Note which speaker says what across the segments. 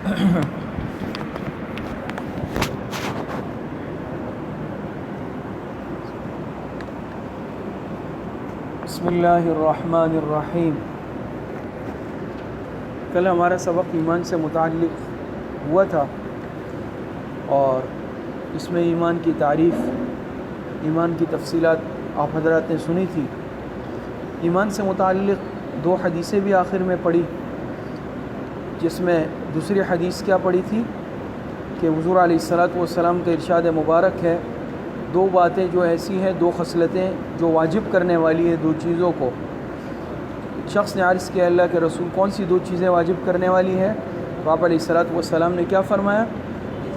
Speaker 1: بسم اللہ الرحمن الرحیم۔ کل ہمارا سبق ایمان سے متعلق ہوا تھا اور اس میں ایمان کی تعریف، ایمان کی تفصیلات آپ حضرات نے سنی تھی۔ ایمان سے متعلق دو حدیثیں بھی آخر میں پڑھی، جس میں دوسری حدیث کیا پڑھی تھی کہ حضور علیہ الصلاۃ والسلام کا ارشاد مبارک ہے، دو باتیں جو ایسی ہیں، دو خصلتیں جو واجب کرنے والی ہیں، دو چیزوں کو۔ شخص نے عرض کیا اللہ کے رسول کون سی دو چیزیں واجب کرنے والی ہیں؟ تو آپ علیہ الصلاۃ والسلام نے کیا فرمایا؟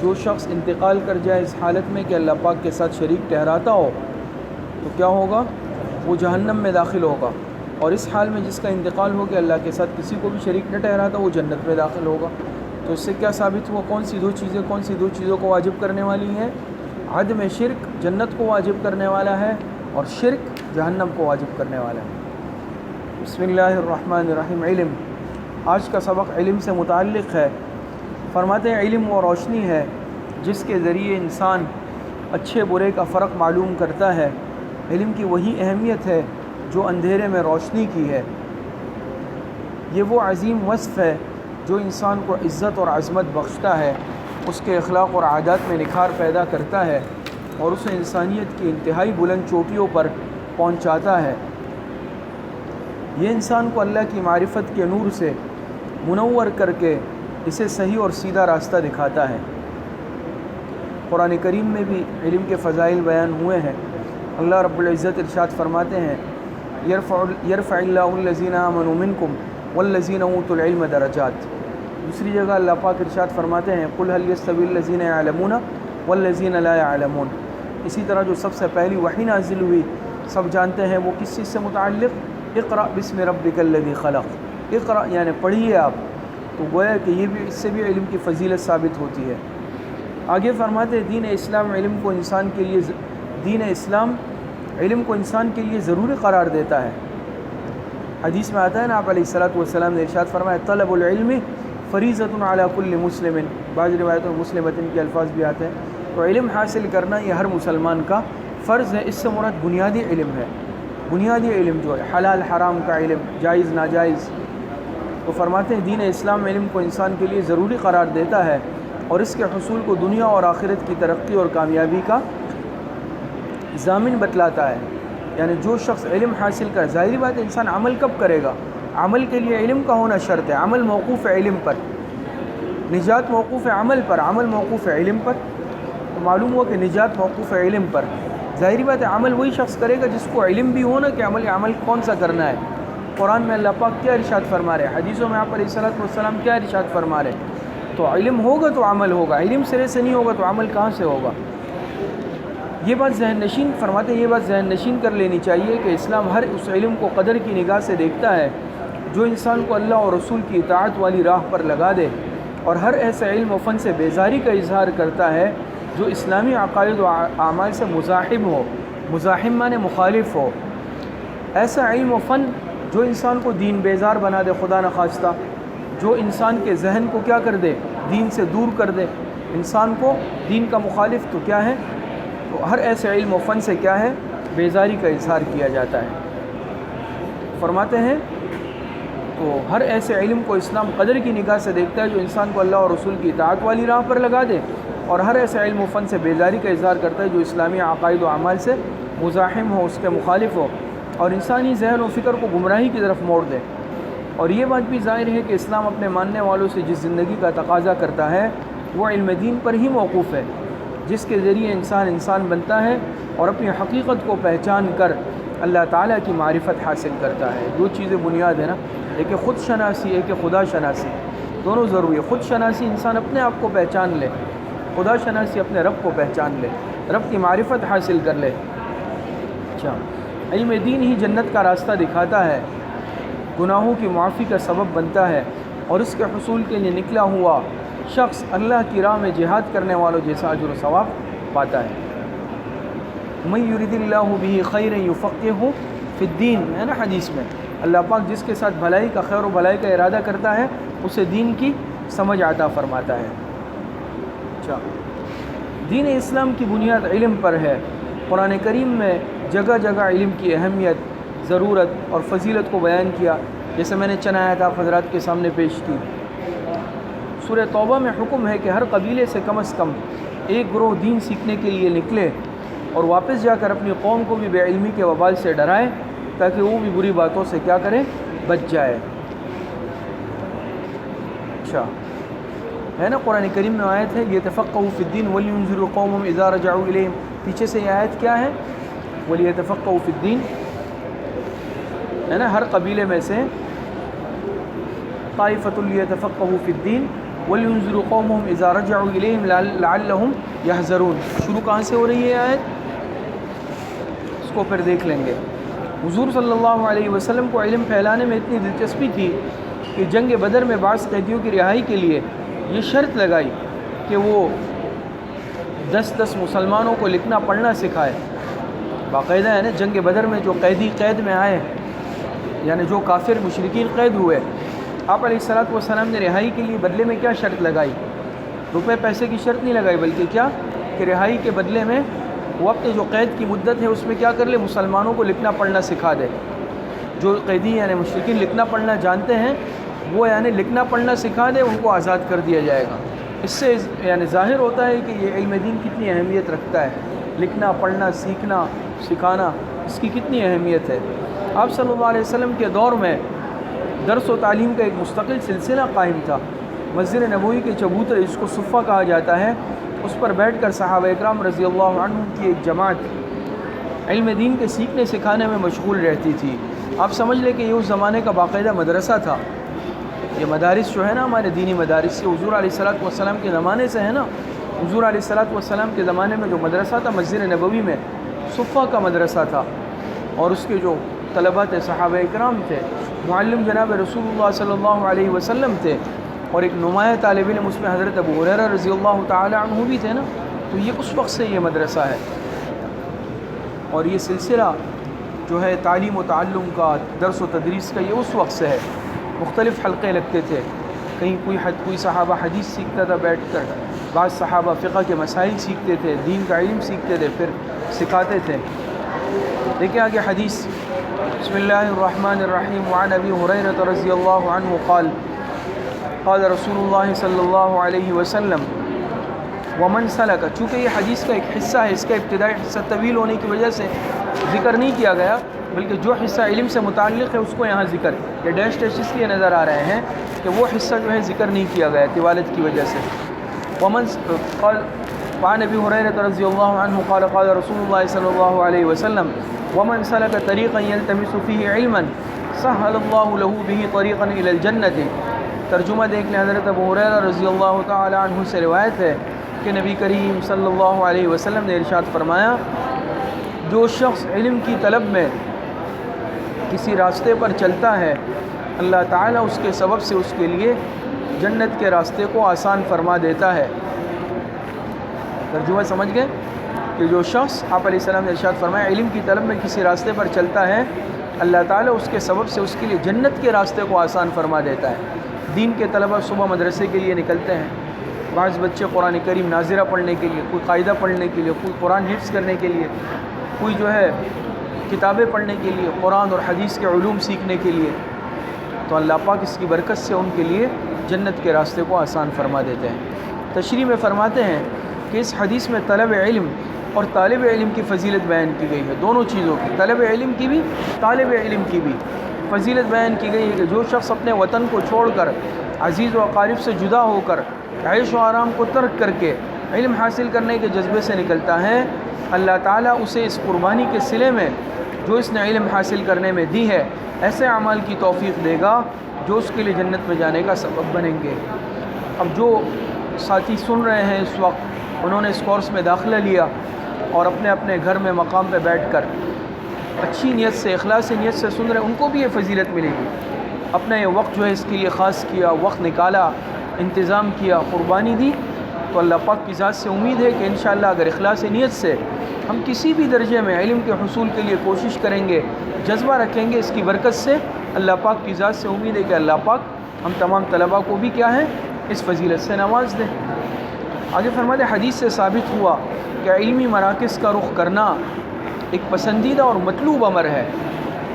Speaker 1: جو شخص انتقال کر جائے اس حالت میں کہ اللہ پاک کے ساتھ شریک ٹھہراتا ہو تو کیا ہوگا؟ وہ جہنم میں داخل ہوگا، اور اس حال میں جس کا انتقال ہو کہ اللہ کے ساتھ کسی کو بھی شریک نہ ٹھہراتا وہ جنت میں داخل ہوگا۔ تو اس سے کیا ثابت ہوا؟ کون سی دو چیزوں کو واجب کرنے والی ہیں؟ عدم شرک جنت کو واجب کرنے والا ہے، اور شرک جہنم کو واجب کرنے والا ہے۔ بسم اللہ الرحمن الرحیم۔ علم، آج کا سبق علم سے متعلق ہے۔ فرماتے ہیں علم وہ روشنی ہے جس کے ذریعے انسان اچھے برے کا فرق معلوم کرتا ہے۔ علم کی وہی اہمیت ہے جو اندھیرے میں روشنی کی ہے۔ یہ وہ عظیم وصف ہے جو انسان کو عزت اور عظمت بخشتا ہے، اس کے اخلاق اور عادات میں نکھار پیدا کرتا ہے اور اسے انسانیت کی انتہائی بلند چوٹیوں پر پہنچاتا ہے۔ یہ انسان کو اللہ کی معرفت کے نور سے منور کر کے اسے صحیح اور سیدھا راستہ دکھاتا ہے۔ قرآن کریم میں بھی علم کے فضائل بیان ہوئے ہیں۔ اللہ رب العزت ارشاد فرماتے ہیں یرفع اللہ الذین آمنوا منکم والذین اوتوا العلم درجات۔ دوسری جگہ اللہ پاک ارشاد فرماتے ہیں قل هل یستوی الذین یعلمون والذین لا یعلمون۔ اسی طرح جو سب سے پہلی وحی نازل ہوئی سب جانتے ہیں وہ کس چیز سے متعلق؟ اقرأ بسم ربک الذی خلق۔ اقرأ یعنی پڑھیے آپ، تو گویا کہ یہ بھی اس سے بھی علم کی فضیلت ثابت ہوتی ہے۔ آگے فرماتے ہیں دین اسلام علم کو انسان کے لیے ضروری قرار دیتا ہے۔ حدیث میں آتا ہے نا، آپ علیہ الصلاۃ والسلام نے ارشاد فرمایا طلب العلم فریضۃ علی کل مسلم۔ بعض روایتوں میں مسلمۃ کے الفاظ بھی آتے ہیں۔ تو علم حاصل کرنا یہ ہر مسلمان کا فرض ہے۔ اس سے مراد بنیادی علم ہے، بنیادی علم جو ہے حلال حرام کا علم، جائز ناجائز۔ تو فرماتے ہیں دین اسلام علم کو انسان کے لیے ضروری قرار دیتا ہے اور اس کے حصول کو دنیا اور آخرت کی ترقی اور کامیابی کا ضامن بتلاتا ہے۔ یعنی جو شخص علم حاصل کر، ظاہری بات ہے انسان عمل کب کرے گا؟ عمل کے لیے علم کا ہونا شرط ہے۔ عمل موقوف ہے علم پر، نجات موقوف ہے عمل پر، عمل موقوف ہے علم پر۔ تو معلوم ہوا کہ نجات موقوف ہے علم پر۔ ظاہری بات ہے عمل وہی شخص کرے گا جس کو علم بھی ہو نا کہ عمل کون سا کرنا ہے۔ قرآن میں اللہ پاک کیا ارشاد فرما رہے ہیں، حدیثوں میں آپ علیہ الصلاۃ والسلام کیا ارشاد فرما رہے ہیں؟ تو علم ہوگا تو عمل ہوگا، علم سرے سے نہیں ہوگا تو عمل کہاں سے ہوگا؟ یہ بات ذہن نشین فرماتے ہیں، یہ بات ذہن نشین کر لینی چاہیے کہ اسلام ہر اس علم کو قدر کی نگاہ سے دیکھتا ہے جو انسان کو اللہ اور رسول کی اطاعت والی راہ پر لگا دے، اور ہر ایسے علم و فن سے بیزاری کا اظہار کرتا ہے جو اسلامی عقائد و اعمال سے مزاحم ہو۔ مزاحم معنی مخالف ہو۔ ایسا علم و فن جو انسان کو دین بیزار بنا دے، خدا نخواستہ، جو انسان کے ذہن کو کیا کر دے؟ دین سے دور کر دے، انسان کو دین کا مخالف تو کیا ہے؟ تو ہر ایسے علم و فن سے کیا ہے؟ بیزاری کا اظہار کیا جاتا ہے۔ فرماتے ہیں تو ہر ایسے علم کو اسلام قدر کی نگاہ سے دیکھتا ہے جو انسان کو اللہ اور رسول کی اطاعت والی راہ پر لگا دے، اور ہر ایسے علم و فن سے بیزاری کا اظہار کرتا ہے جو اسلامی عقائد و اعمال سے مزاحم ہو، اس کے مخالف ہو، اور انسانی ذہن و فکر کو گمراہی کی طرف موڑ دے۔ اور یہ بات بھی ظاہر ہے کہ اسلام اپنے ماننے والوں سے جس زندگی کا تقاضا کرتا ہے وہ علم دین پر ہی موقوف ہے، جس کے ذریعے انسان بنتا ہے اور اپنی حقیقت کو پہچان کر اللہ تعالیٰ کی معرفت حاصل کرتا ہے۔ دو چیزیں بنیاد ہے نا، ایک خود شناسی، ایک خدا شناسی، دونوں ضروری ہے۔ خود شناسی انسان اپنے آپ کو پہچان لے، خدا شناسی اپنے رب کو پہچان لے، رب کی معرفت حاصل کر لے۔ اچھا، علم دین ہی جنت کا راستہ دکھاتا ہے، گناہوں کی معافی کا سبب بنتا ہے، اور اس کے حصول کے لیے نکلا ہوا شخص اللہ کی راہ میں جہاد کرنے والوں جیسا اجر و ثواب پاتا ہے۔ من یرید اللہ بہ خیرا یفقہہ فی الدین ہے نا حدیث میں، اللہ پاک جس کے ساتھ بھلائی کا، خیر و بھلائی کا ارادہ کرتا ہے اسے دین کی سمجھ عطا فرماتا ہے۔ اچھا، دین اسلام کی بنیاد علم پر ہے۔ قرآن کریم میں جگہ جگہ علم کی اہمیت، ضرورت اور فضیلت کو بیان کیا، جیسے میں نے چند آیات آپ حضرات کے سامنے پیش کی۔ سورہ توبہ میں حکم ہے کہ ہر قبیلے سے کم از کم ایک گروہ دین سیکھنے کے لیے نکلے اور واپس جا کر اپنی قوم کو بھی بے علمی کے وبال سے ڈرائے، تاکہ وہ بھی بری باتوں سے کیا کرے، بچ جائے۔ اچھا ہے نا، قرآن کریم میں آیت ہے یتفقہوا فی الدین ولینذروا قومهم اذا رجعوا الیہم، پیچھے سے یہ آیت کیا ہے، ولیتفقہوا فی الدین، ہے نا، ہر قبیلے میں سے طائفۃ لیتفقہوا فی الدین ولینذروا قومهم اذا رجعوا الیہم لعلہم یحذرون۔ شروع کہاں سے ہو رہی ہے آیت، اس کو پھر دیکھ لیں گے۔ حضور صلی اللہ علیہ وسلم کو علم پھیلانے میں اتنی دلچسپی تھی کہ جنگ بدر میں بعض قیدیوں کی رہائی کے لیے یہ شرط لگائی کہ وہ 10 مسلمانوں کو لکھنا پڑھنا سکھائے۔ باقاعدہ ہے نا، جنگ بدر میں جو قیدی قید میں آئے، یعنی جو کافر مشرکین قید ہوئے، آپ علیہ الصلوۃ والسلام نے رہائی کے لیے بدلے میں کیا شرط لگائی، روپے پیسے کی شرط نہیں لگائی، بلکہ کیا کہ رہائی کے بدلے میں وہ اپنے جو قید کی مدت ہے اس میں کیا کر لے، مسلمانوں کو لکھنا پڑھنا سکھا دے۔ جو قیدی یعنی مشرکین لکھنا پڑھنا جانتے ہیں، وہ یعنی لکھنا پڑھنا سکھا دے، ان کو آزاد کر دیا جائے گا۔ اس سے یعنی ظاہر ہوتا ہے کہ یہ علم دین کتنی اہمیت رکھتا ہے، لکھنا پڑھنا سیکھنا سکھانا، اس کی کتنی اہمیت ہے۔ آپ صلی اللہ علیہ وسلم کے دور میں درس و تعلیم کا ایک مستقل سلسلہ قائم تھا۔ مسجد نبوی کے چبوترے، جس کو صفہ کہا جاتا ہے، اس پر بیٹھ کر صحابہ اکرام رضی اللہ عنہم کی ایک جماعت علم دین کے سیکھنے سکھانے میں مشغول رہتی تھی۔ آپ سمجھ لیں کہ یہ اس زمانے کا باقاعدہ مدرسہ تھا۔ یہ مدارس جو ہے نا، ہمارے دینی مدارس، یہ حضور علیہ الصلوۃ والسلام کے زمانے سے ہے نا۔ حضور علیہ الصلوۃ والسلام کے زمانے میں جو مدرسہ تھا مسجد نبوی میں، صفہ کا مدرسہ تھا، اور اس کے جو طلبہ تھے صحابہ اکرام تھے، معلم جناب رسول اللہ صلی اللہ علیہ وسلم تھے، اور ایک نمایاں طالب علم اس میں حضرت ابو ہریرہ رضی اللہ تعالی عنہ بھی تھے نا۔ تو یہ اس وقت سے یہ مدرسہ ہے، اور یہ سلسلہ جو ہے تعلیم و تعلم کا، درس و تدریس کا، یہ اس وقت سے ہے۔ مختلف حلقے لگتے تھے، کہیں کوئی صحابہ حدیث سیکھتا تھا بیٹھ کر، بعض صحابہ فقہ کے مسائل سیکھتے تھے، دین کا علم سیکھتے تھے، پھر سکھاتے تھے۔ دیکھیں آگے حدیث، بسم اللہ الرحمن الرحیم، وعن ابی ہریرہ رضی اللہ عنہ قال قال رسول اللہ صلی اللہ علیہ وسلم ومن سلک، چونکہ یہ حدیث کا ایک حصہ ہے، اس کا ابتدائی حصہ طویل ہونے کی وجہ سے ذکر نہیں کیا گیا، بلکہ جو حصہ علم سے متعلق ہے اس کو یہاں ذکر، یہ ڈیش ڈیش اس لیے نظر آ رہے ہیں کہ وہ حصہ جو ہے ذکر نہیں کیا گیا طوالت کی وجہ سے۔ ومن قال وعن ابی ہریرہ رضی اللہ عنہ قال قال رسول اللہ صلی اللہ علیہ وسلم ومن سلک طریقا یلتمس فیہ علما سہل اللہ لہ بہ طریقا الی الجنۃ۔ ترجمہ دیکھ لیں، حضرت ابو ہریرہ رضی اللہ تعالی عنہ سے روایت ہے کہ نبی کریم صلی اللہ علیہ وسلم نے ارشاد فرمایا، جو شخص علم کی طلب میں کسی راستے پر چلتا ہے، اللہ تعالیٰ اس کے سبب سے اس کے لیے جنت کے راستے کو آسان فرما دیتا ہے۔ ترجمہ سمجھ گئے کہ جو شخص، آپ علیہ السلام نے ارشاد فرمایا، علم کی طلب میں کسی راستے پر چلتا ہے، اللہ تعالیٰ اس کے سبب سے اس کے لیے جنت کے راستے کو آسان فرما دیتا ہے۔ دین کے طلبہ صبح مدرسے کے لیے نکلتے ہیں، بعض بچے قرآن کریم ناظرہ پڑھنے کے لیے، کوئی قاعدہ پڑھنے کے لیے، کوئی قرآن حفظ کرنے کے لیے، کوئی جو ہے کتابیں پڑھنے کے لیے، قرآن اور حدیث کے علوم سیکھنے کے لیے، تو اللہ پاک اس کی برکت سے ان کے لیے جنت کے راستے کو آسان فرما دیتے ہیں۔ تشریح میں فرماتے ہیں کہ اس حدیث میں طلب علم اور طالب علم کی فضیلت بیان کی گئی ہے، دونوں چیزوں کی، طلب علم کی بھی طالب علم کی بھی فضیلت بیان کی گئی ہے کہ جو شخص اپنے وطن کو چھوڑ کر، عزیز و اقارب سے جدا ہو کر، عیش و آرام کو ترک کر کے علم حاصل کرنے کے جذبے سے نکلتا ہے، اللہ تعالیٰ اسے اس قربانی کے صلے میں جو اس نے علم حاصل کرنے میں دی ہے، ایسے اعمال کی توفیق دے گا جو اس کے لیے جنت میں جانے کا سبب بنیں گے۔ اب جو ساتھی سن رہے ہیں اس وقت، انہوں نے اس کورس میں داخلہ لیا اور اپنے اپنے گھر میں مقام پہ بیٹھ کر اچھی نیت سے، اخلاص نیت سے سن رہے ہیں، ان کو بھی یہ فضیلت ملے گی۔ اپنا یہ وقت جو ہے اس کے لیے خاص کیا، وقت نکالا، انتظام کیا، قربانی دی، تو اللہ پاک کی ذات سے امید ہے کہ انشاءاللہ اگر اخلاص نیت سے ہم کسی بھی درجے میں علم کے حصول کے لیے کوشش کریں گے، جذبہ رکھیں گے، اس کی برکت سے اللہ پاک کی ذات سے امید ہے کہ اللہ پاک ہم تمام طلباء کو بھی کیا ہے، اس فضیلت سے نواز دے۔ آگے فرماتے حدیث سے ثابت ہوا کہ علمی مراکز کا رخ کرنا ایک پسندیدہ اور مطلوب امر ہے۔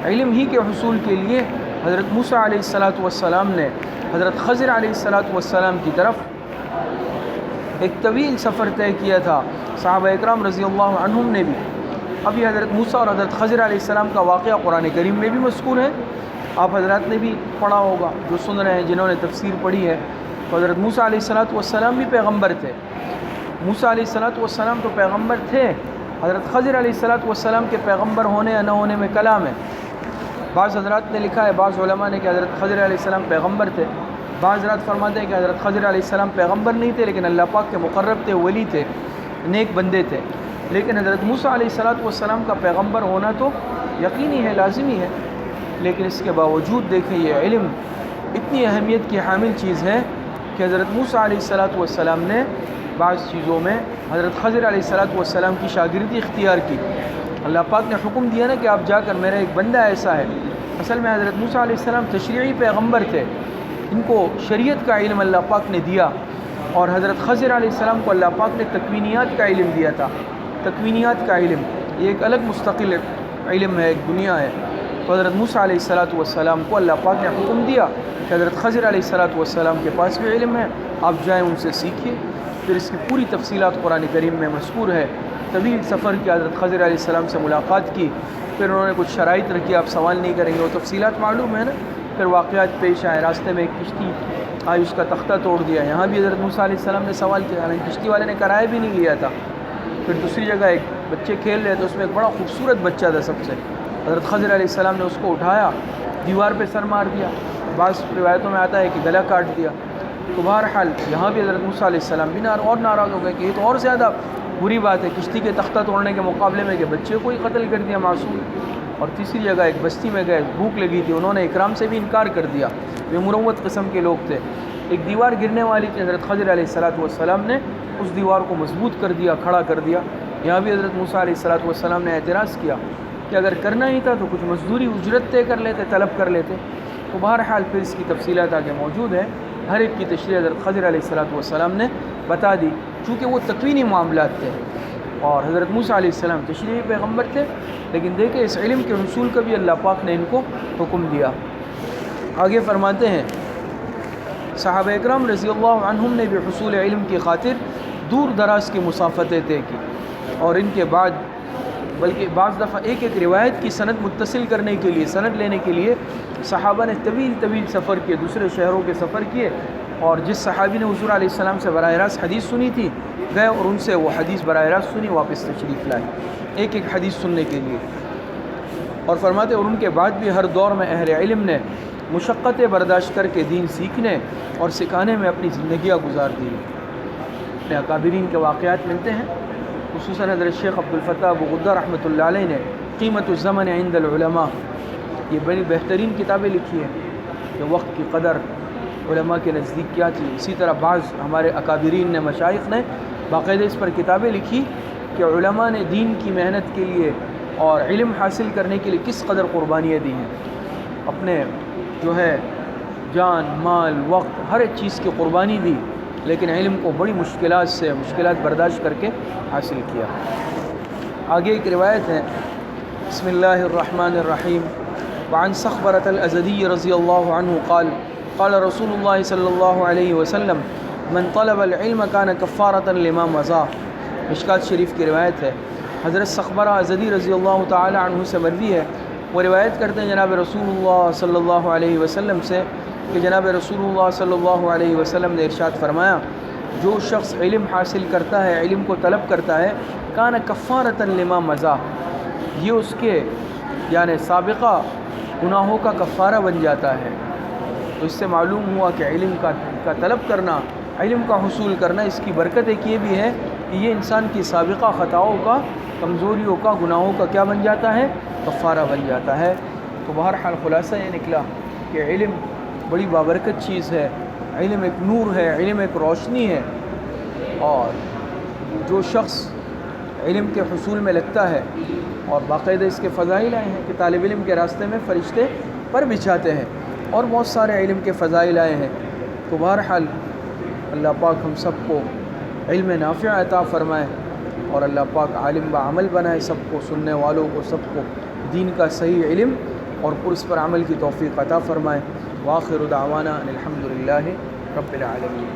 Speaker 1: علم ہی کے حصول کے لیے حضرت موسیٰ علیہ السلام نے حضرت خضر علیہ السلام کی طرف ایک طویل سفر طے کیا تھا۔ صحابہ اکرام رضی اللہ عنہم نے بھی، ابھی حضرت موسیٰ اور حضرت خضر علیہ السلام کا واقعہ قرآن کریم میں بھی مذکور ہے، آپ حضرات نے بھی پڑھا ہوگا، جو سن رہے ہیں جنہوں نے تفسیر پڑھی ہے۔ تو حضرت موسیٰ علیہ السلام بھی پیغمبر تھے۔ موسیٰ علیہ السلام تو پیغمبر تھے، حضرت خضر علیہ السلام کے پیغمبر ہونے یا نہ ہونے میں کلام ہے۔ بعض حضرات نے لکھا ہے، بعض علماء نے، کہ حضرت خضر علیہ السلام پیغمبر تھے، بعض حضرات فرماتے ہیں کہ حضرت خضر علیہ السلام پیغمبر نہیں تھے لیکن اللہ پاک کے مقرب تھے، ولی تھے، نیک بندے تھے۔ لیکن حضرت موسیٰ علیہ السلام کا پیغمبر ہونا تو یقینی ہے، لازمی ہے، لیکن اس کے باوجود دیکھیں یہ علم اتنی اہمیت کی حامل چیز ہے کہ حضرت موسیٰ علیہ السلام نے بعض چیزوں میں حضرت خضر علیہ السلام کی شاگردی اختیار کی۔ اللہ پاک نے حکم دیا نا کہ آپ جا کر، میرا ایک بندہ ایسا ہے، اصل میں حضرت موسیٰ علیہ السلام تشریعی پیغمبر تھے، ان کو شریعت کا علم اللہ پاک نے دیا، اور حضرت خضر علیہ السلام کو اللہ پاک نے تکوینیات کا علم دیا تھا۔ تکوینیات کا علم یہ ایک الگ مستقل علم ہے، ایک دنیا ہے۔ تو حضرت موسیٰ علیہ السلام کو اللہ پاک نے حکم دیا کہ حضرت خضر علیہ السلام کے پاس بھی علم ہے، آپ جائیں ان سے سیکھیے۔ پھر اس کی پوری تفصیلات قرآن کریم میں مذکور ہے۔ طویل سفر کیا، حضرت خضر علیہ السلام سے ملاقات کی، پھر انہوں نے کچھ شرائط رکھی، آپ سوال نہیں کریں گے، وہ تفصیلات معلوم ہے نا۔ پھر واقعات پیش آئے، راستے میں ایک کشتی آئی، اس کا تختہ توڑ دیا، یہاں بھی حضرت موسیٰ علیہ السلام نے سوال کیا، حالانکہ کشتی والے نے کرایہ بھی نہیں لیا تھا۔ پھر دوسری جگہ ایک بچے کھیل رہے تھے، اس میں ایک بڑا خوبصورت بچہ تھا سب سے، حضرت خضر علیہ السلام نے اس کو اٹھایا، دیوار پہ سر مار دیا، بعض روایتوں میں آتا ہے کہ گلا کاٹ دیا۔ تو بہرحال یہاں بھی حضرت موسیٰ علیہ السلام بھی اور ناراض ہو گئے کہ یہ تو اور زیادہ بری بات ہے، کشتی کے تختہ توڑنے کے مقابلے میں کہ بچے کو ہی قتل کر دیا معصوم۔ اور تیسری جگہ ایک بستی میں گئے، بھوک لگی تھی، انہوں نے اکرام سے بھی انکار کر دیا، یہ مروت قسم کے لوگ تھے۔ ایک دیوار گرنے والی تھی، حضرت خضر علیہ السلام نے اس دیوار کو مضبوط کر دیا، کھڑا کر دیا۔ یہاں بھی حضرت موسیٰ علیہ السلام نے اعتراض کیا کہ اگر کرنا ہی تھا تو کچھ مزدوری اجرت طے کر لیتے، طلب کر لیتے۔ تو بہرحال پھر اس کی تفصیلات آگے موجود ہے، ہر ایک کی تشریح حضرت خضر علیہ السلام نے بتا دی، چونکہ وہ تکوینی معاملات تھے، اور حضرت موسیٰ علیہ السلام تشریعی پیغمبر تھے، لیکن دیکھیں اس علم کے حصول کا بھی اللہ پاک نے ان کو حکم دیا۔ آگے فرماتے ہیں صحابہ اکرام رضی اللہ عنہم نے بھی حصول علم کی خاطر دور دراز کی مسافتیں طے کی، اور ان کے بعد بلکہ بعض دفعہ ایک ایک روایت کی سند متصل کرنے کے لیے، سند لینے کے لیے صحابہ نے طویل سفر کیے، دوسرے شہروں کے سفر کیے، اور جس صحابی نے حضور علیہ السلام سے براہ راست حدیث سنی تھی گئے اور ان سے وہ حدیث براہ راست سنی، واپس تشریف لائے ایک ایک حدیث سننے کے لیے۔ اور فرماتے اور ان کے بعد بھی ہر دور میں اہل علم نے مشقتیں برداشت کر کے دین سیکھنے اور سکھانے میں اپنی زندگیاں گزار دی۔ اپنے اکابرین کے واقعات ملتے ہیں، خصوصاً حضرت شیخ عبدالفتاح ابو غدہ رحمۃ اللہ علیہ نے قیمت الزمن عند العلماء، یہ بڑی بہترین کتابیں لکھی ہیں کہ وقت کی قدر علماء کے نزدیک کیا تھی۔ اسی طرح بعض ہمارے اکابرین نے، مشائخ نے باقاعدہ اس پر کتابیں لکھی کہ علماء نے دین کی محنت کے لیے اور علم حاصل کرنے کے لیے کس قدر قربانیاں دی ہیں، اپنے جو ہے جان، مال، وقت، ہر ایک چیز کی قربانی دی، لیکن علم کو بڑی مشکلات برداشت کر کے حاصل کیا۔ آگے ایک روایت ہے، بسم اللہ الرحمن الرحیم، وعن صخبرۃ الازدی رضی اللہ عنہ قال قال رسول اللہ صلی اللہ علیہ وسلم من طلب العلم کان کفارۃ لما مضى، مشکات شریف کی روایت ہے۔ حضرت صخبرہ ازدی رضی اللہ تعالی عنہ سے مروی ہے، وہ روایت کرتے ہیں جناب رسول اللہ صلی اللہ علیہ وسلم سے کہ جناب رسول اللہ صلی اللہ علیہ وسلم نے ارشاد فرمایا، جو شخص علم حاصل کرتا ہے، علم کو طلب کرتا ہے، کان کفارۃ لما مضى، یہ اس کے یعنی سابقہ گناہوں کا کفارہ بن جاتا ہے۔ تو اس سے معلوم ہوا کہ علم کا طلب کرنا، علم کا حصول کرنا، اس کی برکت ایک یہ بھی ہے کہ یہ انسان کی سابقہ خطاؤں کا، کمزوریوں کا، گناہوں کا کیا بن جاتا ہے، کفارہ بن جاتا ہے۔ تو بہرحال خلاصہ یہ نکلا کہ علم بڑی بابرکت چیز ہے، علم ایک نور ہے، علم ایک روشنی ہے، اور جو شخص علم کے حصول میں لگتا ہے، اور باقاعدہ اس کے فضائل آئے ہیں کہ طالب علم کے راستے میں فرشتے پر بچھاتے ہیں، اور بہت سارے علم کے فضائل آئے ہیں۔ تو بہرحال اللہ پاک ہم سب کو علم نافع عطا فرمائے اور اللہ پاک عالم بعمل بنائے سب کو، سننے والوں کو سب کو دین کا صحیح علم اور اس پر عمل کی توفیق عطا فرمائے۔ وآخر دعوانا ان الحمد للہ رب العالمین۔